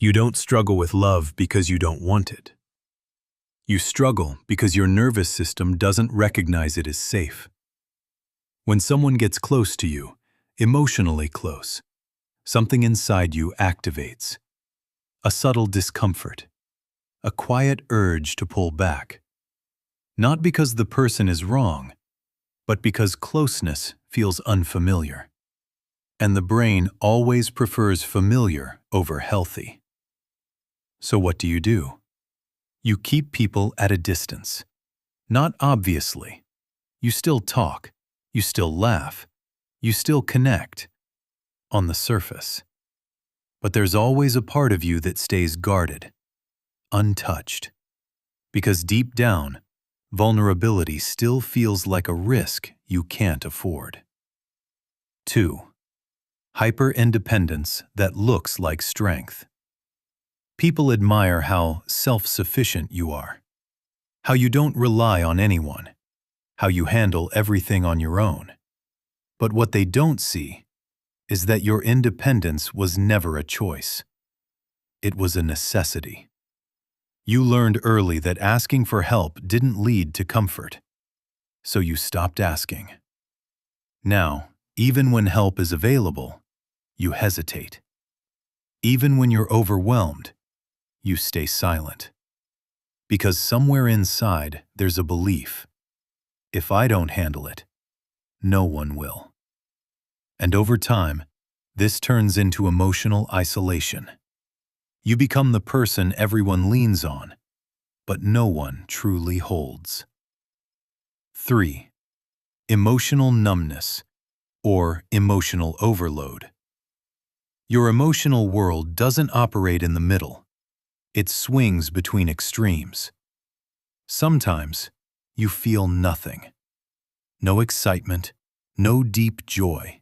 You don't struggle with love because you don't want it. You struggle because your nervous system doesn't recognize it as safe. When someone gets close to you, emotionally close, something inside you activates. A subtle discomfort, a quiet urge to pull back. Not because the person is wrong, but because closeness feels unfamiliar. And the brain always prefers familiar over healthy. So what do? You keep people at a distance. Not obviously. You still talk, you still laugh, you still connect. On the surface. But there's always a part of you that stays guarded, untouched. Because deep down, vulnerability still feels like a risk you can't afford. 2. Hyper-independence that looks like strength. People admire how self-sufficient you are, how you don't rely on anyone, how you handle everything on your own. But what they don't see is that your independence was never a choice. It was a necessity. You learned early that asking for help didn't lead to comfort, so you stopped asking. Now, even when help is available, you hesitate. Even when you're overwhelmed, you stay silent. Because somewhere inside there's a belief, if I don't handle it, no one will. And over time, this turns into emotional isolation. You become the person everyone leans on, but no one truly holds. 3. Emotional numbness, or emotional overload. Your emotional world doesn't operate in the middle. It swings between extremes. Sometimes, you feel nothing. No excitement, no deep joy.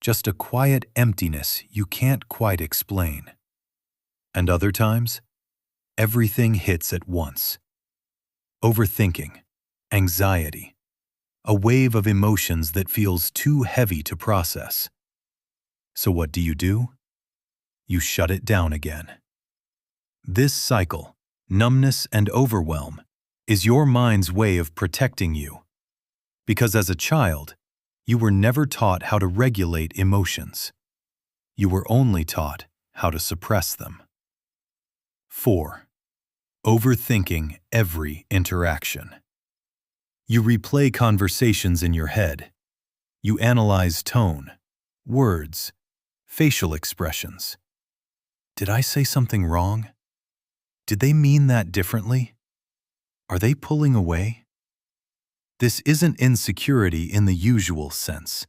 Just a quiet emptiness you can't quite explain. And other times, everything hits at once. Overthinking, anxiety, a wave of emotions that feels too heavy to process. So what do? You shut it down again. This cycle, numbness and overwhelm, is your mind's way of protecting you. Because as a child, you were never taught how to regulate emotions. You were only taught how to suppress them. 4. Overthinking every interaction. You replay conversations in your head. You analyze tone, words, facial expressions. Did I say something wrong? Did they mean that differently? Are they pulling away? This isn't insecurity in the usual sense.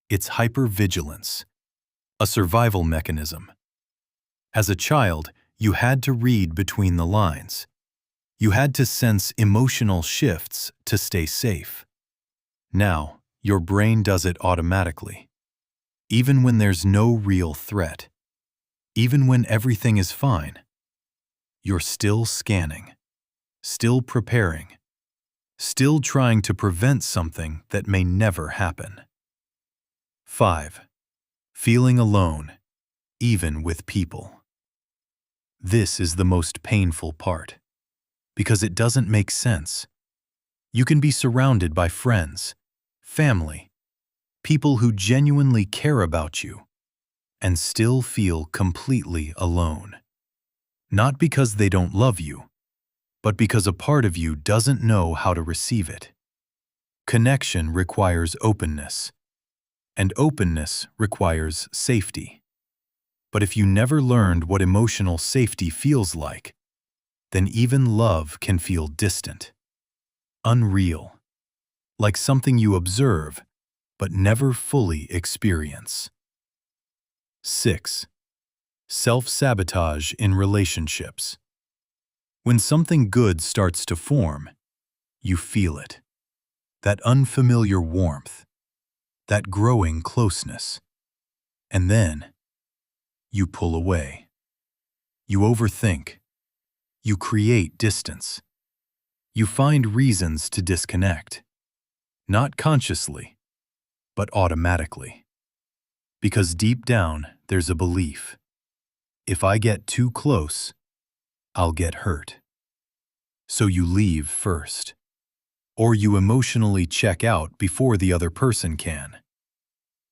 It's hypervigilance, a survival mechanism. As a child, you had to read between the lines. You had to sense emotional shifts to stay safe. Now, your brain does it automatically. Even when there's no real threat. Even when everything is fine. You're still scanning, still preparing, still trying to prevent something that may never happen. 5. Feeling alone, even with people. This is the most painful part, because it doesn't make sense. You can be surrounded by friends, family, people who genuinely care about you, and still feel completely alone. Not because they don't love you, but because a part of you doesn't know how to receive it. Connection requires openness, and openness requires safety. But if you never learned what emotional safety feels like, then even love can feel distant, unreal, like something you observe but never fully experience. 6. Self-sabotage in relationships. When something good starts to form, you feel it. That unfamiliar warmth, that growing closeness. And then, you pull away. You overthink. You create distance. You find reasons to disconnect. Not consciously, but automatically. Because deep down, there's a belief. if I get too close, I'll get hurt. So you leave first. Or you emotionally check out before the other person can.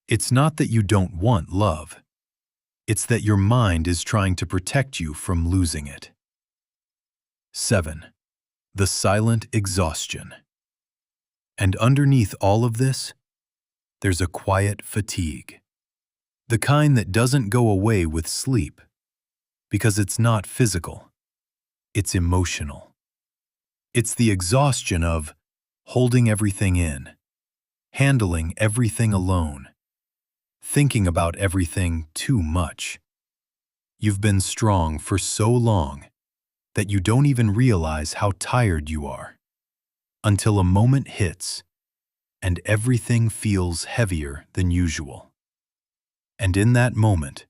It's not that you don't want love. It's that your mind is trying to protect you from losing it. 7. The silent exhaustion. And underneath all of this, there's a quiet fatigue. The kind that doesn't go away with sleep, because it's not physical, it's emotional. It's the exhaustion of holding everything in, handling everything alone, thinking about everything too much. You've been strong for so long that you don't even realize how tired you are, until a moment hits and everything feels heavier than usual. And in that moment,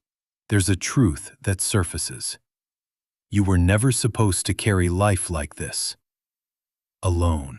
there's a truth that surfaces. You were never supposed to carry life like this, alone.